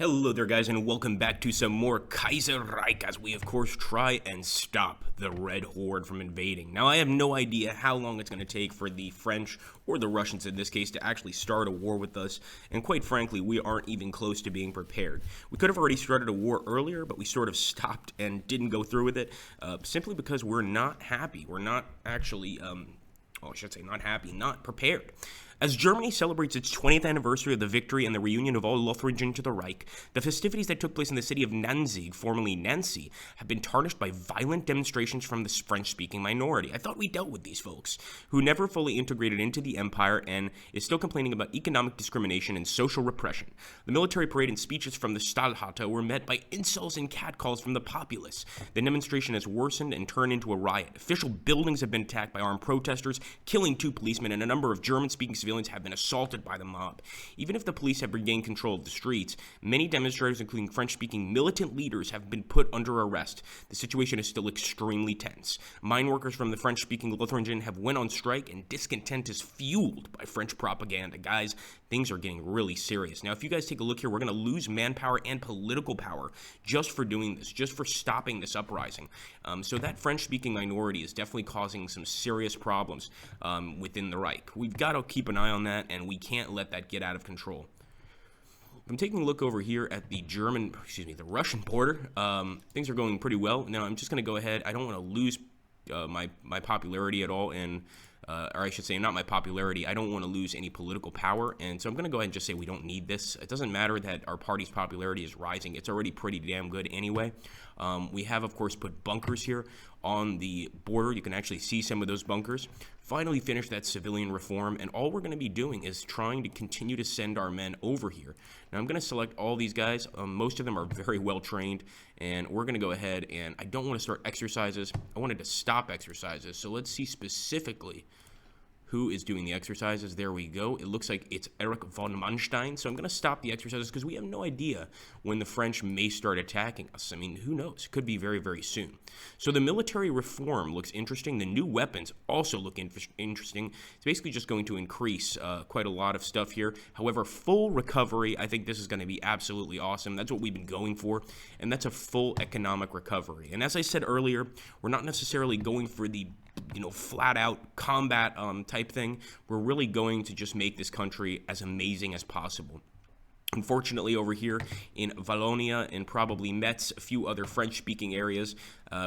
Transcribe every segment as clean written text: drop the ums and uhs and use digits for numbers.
Hello there, guys, and welcome back to some more Kaiserreich as we, of course, try and stop the Red Horde from invading. Now, I have no idea how long it's going to take for the French, or the Russians in this case, to actually start a war with us, and quite frankly, we aren't even close to being prepared. We could have already started a war earlier, but we sort of stopped and didn't go through with it, simply because we're not happy. We're not actually, not prepared. As Germany celebrates its 20th anniversary of the victory and the reunion of all Lotharingen to the Reich, the festivities that took place in the city of Danzig, formerly Nancy, have been tarnished by violent demonstrations from the French-speaking minority. I thought we dealt with these folks, who never fully integrated into the empire and is still complaining about economic discrimination and social repression. The military parade and speeches from the Stahlhatte were met by insults and catcalls from the populace. The demonstration has worsened and turned into a riot. Official buildings have been attacked by armed protesters, killing 2 policemen, and a number of German-speaking civilians have been assaulted by the mob. Even if the police have regained control of the streets, many demonstrators, including French-speaking militant leaders, have been put under arrest. The situation is still extremely tense. Mine workers from the French-speaking Lotharingen have went on strike, and discontent is fueled by French propaganda. Guys, things are getting really serious. Now, if you guys take a look here, we're going to lose manpower and political power just for doing this, just for stopping this uprising. So that French-speaking minority is definitely causing some serious problems within the Reich. We've got to keep an eye on that, and we can't let that get out of control. I'm taking a look over here at the Russian border. Things are going pretty well. Now, I'm just going to go ahead. I don't want to lose my popularity at all, and or I should say not my popularity. I don't want to lose any political power, and so I'm going to go ahead and just say we don't need this. It doesn't matter that our party's popularity is rising. It's already pretty damn good anyway. We have, of course, put bunkers here on the border. You can actually see some of those bunkers. Finally finish that civilian reform, and all we're going to be doing is trying to continue to send our men over here. Now, I'm going to select all these guys. Most of them are very well trained, and we're going to go ahead, and I don't want to start exercises. I wanted to stop exercises, so let's see specifically who is doing the exercises. There we go. It looks like it's Erich von Manstein. So I'm going to stop the exercises because we have no idea when the French may start attacking us. I mean, who knows? It could be very, very soon. So the military reform looks interesting. The new weapons also look interesting. It's basically just going to increase quite a lot of stuff here. However, full recovery, I think this is going to be absolutely awesome. That's what we've been going for, and that's a full economic recovery. And as I said earlier, we're not necessarily going for the flat out combat type thing. We're really going to just make this country as amazing as possible. Unfortunately, over here in Wallonia and probably Metz, a few other French-speaking areas,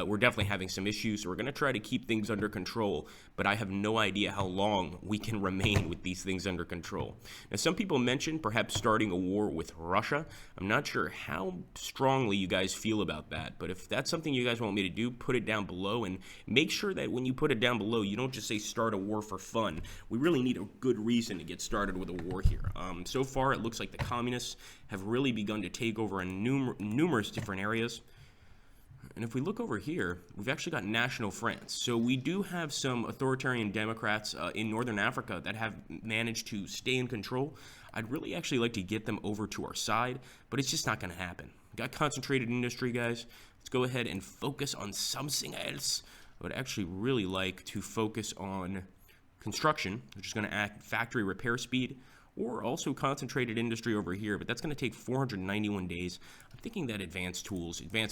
we're definitely having some issues. So we're going to try to keep things under control, but I have no idea how long we can remain with these things under control. Now, some people mentioned perhaps starting a war with Russia. I'm not sure how strongly you guys feel about that, but if that's something you guys want me to do, put it down below, and make sure that when you put it down below, you don't just say start a war for fun. We really need a good reason to get started with a war here. So far, it looks like the communists have really begun to take over in numerous different areas. And if we look over here, we've actually got National France. So we do have some authoritarian Democrats in Northern Africa that have managed to stay in control. I'd really actually like to get them over to our side, but it's just not going to happen. Got concentrated industry, guys. Let's go ahead and focus on something else. I would actually really like to focus on construction, which is going to add factory repair speed, or also concentrated industry over here, but that's going to take 491 days. I'm thinking that advanced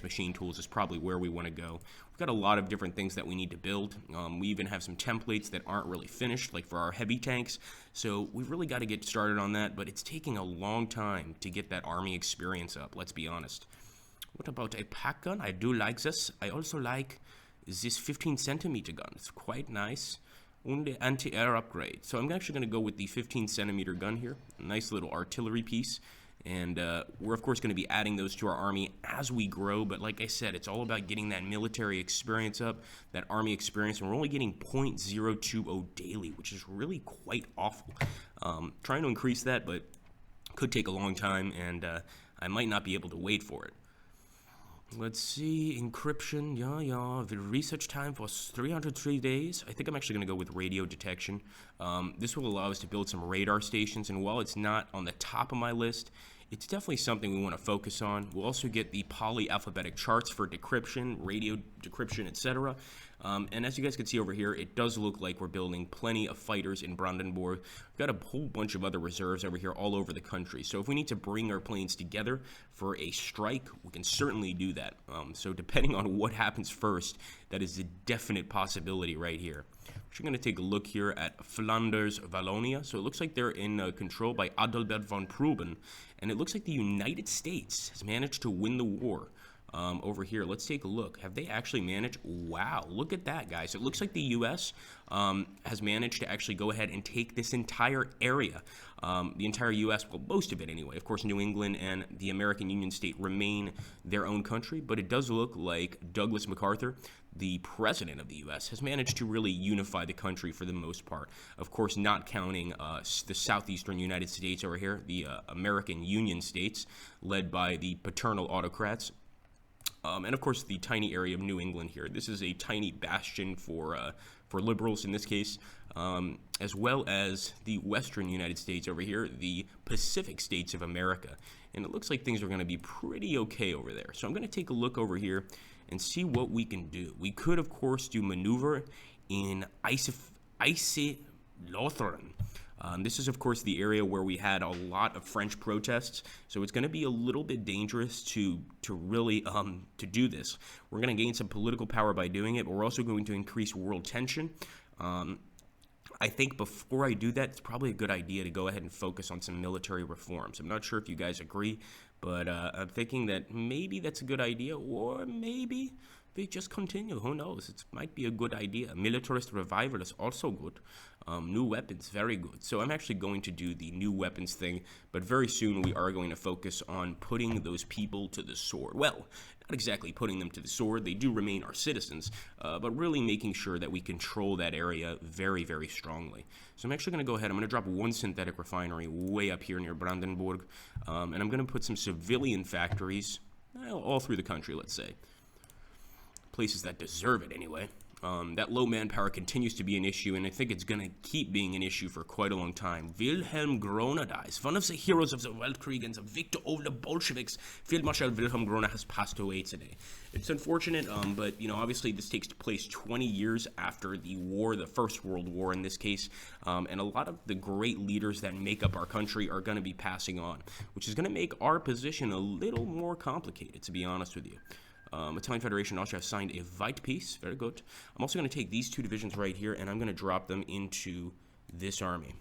machine tools is probably where we want to go. We've got a lot of different things that we need to build. We even have some templates that aren't really finished, like for our heavy tanks, so we've really got to get started on that, but it's taking a long time to get that army experience up, let's be honest. What about a pack gun? I do like this. I also like this 15 centimeter gun. It's quite nice. And the anti-air upgrade. So I'm actually going to go with the 15 centimeter gun here. A nice little artillery piece. And we're, of course, going to be adding those to our army as we grow. But like I said, it's all about getting that military experience up, that army experience. And we're only getting 0.020 daily, which is really quite awful. Trying to increase that, but could take a long time. And I might not be able to wait for it. Let's see, encryption, the research time for 303 days. I think I'm actually going to go with radio detection. This will allow us to build some radar stations, and while it's not on the top of my list, It's definitely something we want to focus on. We'll also get the polyalphabetic charts for decryption, radio decryption, etc. And as you guys can see over here, it does look like we're building plenty of fighters in Brandenburg. We've got a whole bunch of other reserves over here all over the country. So if we need to bring our planes together for a strike, we can certainly do that. So depending on what happens first, that is a definite possibility right here. We're going to take a look here at Flanders, Wallonia. So it looks like they're in control by Adalbert von Proben. And it looks like the United States has managed to win the war. Over here, let's take a look. Have they actually managed? Wow, look at that, guys. It looks like the U.S. Has managed to actually go ahead and take this entire area. The entire U.S., well, most of it anyway. Of course, New England and the American Union State remain their own country, but it does look like Douglas MacArthur, the president of the U.S., has managed to really unify the country for the most part. Of course, not counting the southeastern United States over here, the American Union States, led by the paternal autocrats. And of course, the tiny area of New England here. This is a tiny bastion for liberals in this case, as well as the western United States over here, the Pacific states of America. And it looks like things are going to be pretty okay over there. So I'm going to take a look over here and see what we can do. We could, of course, do maneuver in Eisenlothringen. This is, of course, the area where we had a lot of French protests, so it's going to be a little bit dangerous to really to do this. We're going to gain some political power by doing it, but we're also going to increase world tension. I think before I do that, it's probably a good idea to go ahead and focus on some military reforms. I'm not sure if you guys agree, but I'm thinking that maybe that's a good idea, or maybe they just continue. Who knows? It might be a good idea. Militarist revival is also good. New weapons, very good. So I'm actually going to do the new weapons thing, but very soon we are going to focus on putting those people to the sword. Well, not exactly putting them to the sword. They do remain our citizens, but really making sure that we control that area very, very strongly. So I'm actually going to go ahead. I'm going to drop one synthetic refinery way up here near Brandenburg, and I'm going to put some civilian factories all through the country, let's say. Places that deserve it anyway. That low manpower continues to be an issue, and I think it's going to keep being an issue for quite a long time. Wilhelm Groner dies. One of the heroes of the Weltkrieg and the victor over the Bolsheviks, Field Marshal Wilhelm Groner, has passed away today. It's unfortunate, but, you know, obviously this takes place 20 years after the war, the First World War in this case, and a lot of the great leaders that make up our country are going to be passing on, which is going to make our position a little more complicated, to be honest with you. Italian Federation Austria has signed a White Peace. Very good. I'm also going to take these two divisions right here, and I'm going to drop them into this army,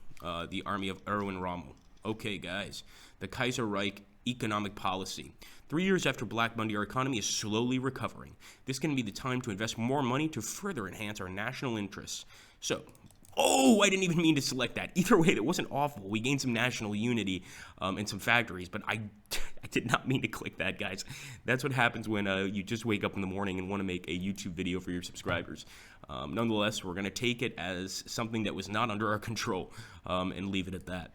the army of Erwin Rommel. Okay, guys. The Kaiserreich economic policy. 3 years after Black Monday, our economy is slowly recovering. This can be the time to invest more money to further enhance our national interests. So, oh, I didn't even mean to select that. Either way, it wasn't awful. We gained some national unity and some factories, but I did not mean to click that, guys. That's what happens when you just wake up in the morning and want to make a YouTube video for your subscribers. Nonetheless, we're going to take it as something that was not under our control and leave it at that.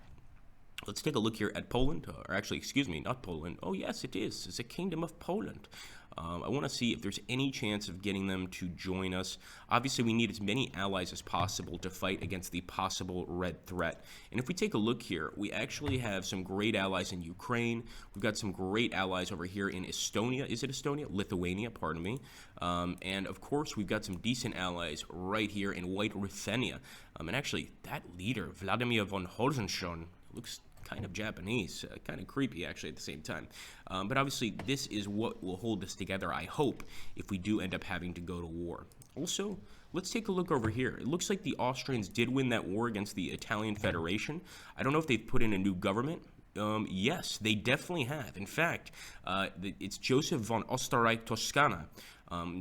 Let's take a look here at Poland, or actually, excuse me, not Poland. Oh, yes, it is. It's a Kingdom of Poland. I want to see if there's any chance of getting them to join us. Obviously, we need as many allies as possible to fight against the possible red threat. And if we take a look here, we actually have some great allies in Ukraine. We've got some great allies over here in Estonia. Is it Estonia? Lithuania, pardon me. And, of course, we've got some decent allies right here in White Ruthenia. And actually, that leader, Vladimir von Hohenzollern, looks kind of Japanese, kind of creepy actually at the same time. But obviously this is what will hold us together, I hope, if we do end up having to go to war. Also, let's take a look over here. It looks like the Austrians did win that war against the Italian Federation. I don't know if they've put in a new government. Yes, they definitely have. In fact, it's Joseph von Österreich Toscana.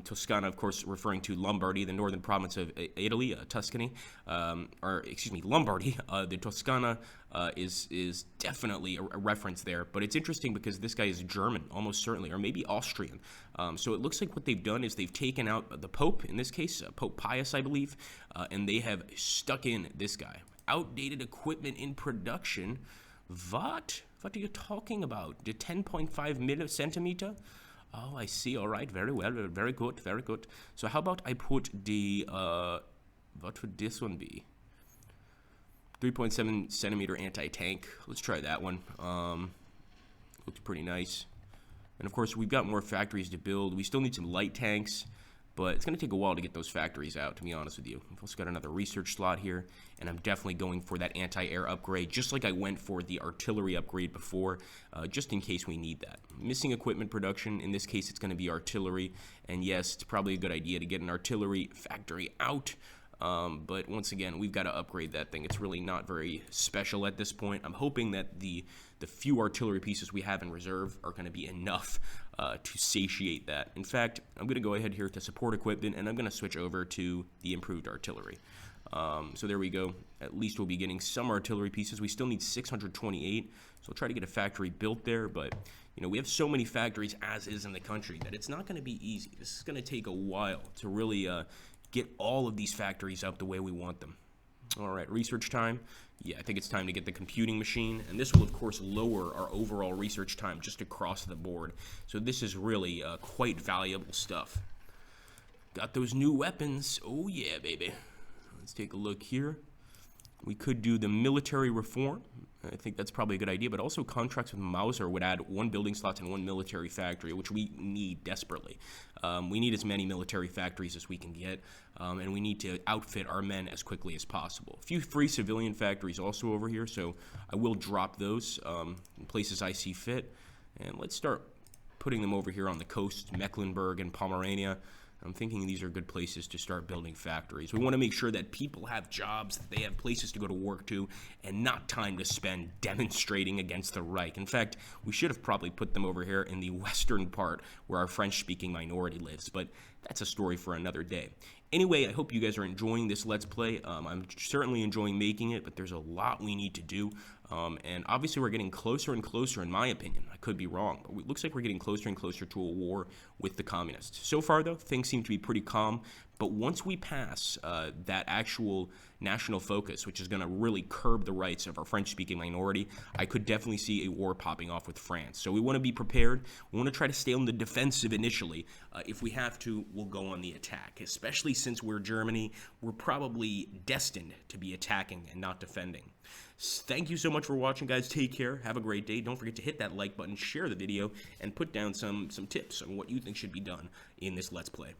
Toscana, of course, referring to Lombardy, the northern province of Italy, Tuscany, or excuse me, Lombardy. The Toscana is definitely a reference there, but it's interesting because this guy is German, almost certainly, or maybe Austrian. So it looks like what they've done is they've taken out the Pope, in this case, Pope Pius, I believe, and they have stuck in this guy. Outdated equipment in production. What? What are you talking about? The 10.5 millicentimeter? Oh, I see. All right. Very well. Very good. Very good. So how about I put the, what would this one be? 3.7 centimeter anti-tank. Let's try that one. Looks pretty nice. And of course, we've got more factories to build. We still need some light tanks, but it's going to take a while to get those factories out, to be honest with you. We've also got another research slot here, and I'm definitely going for that anti-air upgrade, just like I went for the artillery upgrade before, just in case we need that. Missing equipment production, in this case, it's going to be artillery, and yes, it's probably a good idea to get an artillery factory out, but once again, we've got to upgrade that thing. It's really not very special at this point. I'm hoping that the few artillery pieces we have in reserve are going to be enough to satiate that. In fact, I'm going to go ahead here to support equipment, and I'm going to switch over to the improved artillery. So there we go. At least we'll be getting some artillery pieces. We still need 628, so I'll try to get a factory built there, but you know, we have so many factories as is in the country that it's not going to be easy. This is going to take a while to really get all of these factories up the way we want them. All right, research time. Yeah, I think it's time to get the computing machine, and this will, of course, lower our overall research time just across the board. So this is really quite valuable stuff. Got those new weapons. Oh, yeah, baby. Let's take a look here. We could do the military reform. I think that's probably a good idea, but also contracts with Mauser would add 1 building slots and 1 military factory, which we need desperately. We need as many military factories as we can get, and we need to outfit our men as quickly as possible. A few free civilian factories also over here, so I will drop those in places I see fit. And let's start putting them over here on the coast, Mecklenburg and Pomerania. I'm thinking these are good places to start building factories. We want to make sure that people have jobs, that they have places to go to work to, and not time to spend demonstrating against the Reich. In fact, we should have probably put them over here in the western part where our French-speaking minority lives, but that's a story for another day. Anyway, I hope you guys are enjoying this Let's Play. I'm certainly enjoying making it, but there's a lot we need to do. And obviously we're getting closer and closer, in my opinion. I could be wrong, but it looks like we're getting closer and closer to a war with the communists. So far, though, things seem to be pretty calm. But once we pass that actual national focus, which is going to really curb the rights of our French-speaking minority, I could definitely see a war popping off with France. So we want to be prepared. We want to try to stay on the defensive initially. If we have to, we'll go on the attack. Especially since we're Germany, we're probably destined to be attacking and not defending. Thank you so much for watching, guys. Take care. Have a great day. Don't forget to hit that like button, share the video, and put down some tips on what you think should be done in this Let's Play.